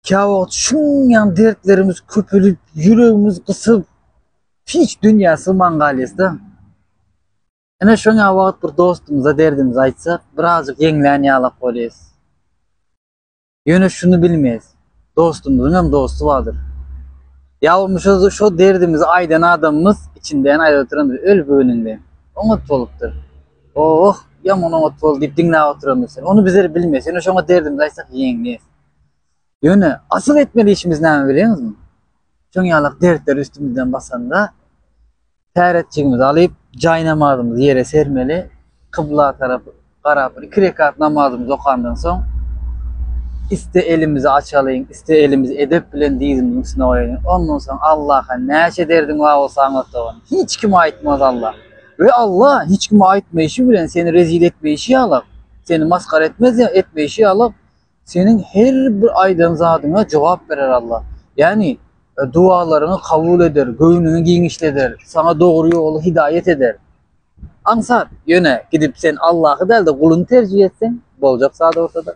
Kâvat şunyan dertlerimiz köpülüp, yüreğimiz kısıp, hiç dünyası mangalyasda. Ene şoňa wagt bir dostumuza derdimizi aýtsak, birazjyk ýeňlän ýalap bolýas. Ýöne şunu bilmeýäs. Dostumyzyň hem dostu bardyr. Ýalmyşyz şo derdimizi aýdan adamymyz içinden aýda oturan ölbüğününde. Oňat bolupdyr. Oh, ýaman oňat bol diýip diňläp oturamyz. Onu bizler bilmeýäs. Ýöne şoňa derdimizi aýtsak ýeňleýäs. Ýöne asyl etmeli işimiz näme bileňizmi? Şoň ýalak dertler üstümizden basanda täretçigimizi alyp jaýnamazymyzy ýere sermeli, kıbla tarapy garap 2 rekat namazymyzy okandan soň iste elimizi açalyň, iste elimizi edep bilen diýizimiň üstüne goýalyň. Ondan soň Allah'a näçe derdin var bolsa aňlatýan. Hiç kim aýtmaz Allah. Ve Allah hiç kime aýtmaýşy bilen seni rezil etmeýşi ýalap, seni maskara etmez ya etmeýşi ýalap, senin her bir aýdan zadyňa jogap berer Allah. Yani dualaryny kabul eder, göwnüňi giňişleder, sana dogry ýoly hidaýet eder. Ansar, ýöne gidip sen Allah'ı däl de kuluny terjih etsen, boljak sady ortada.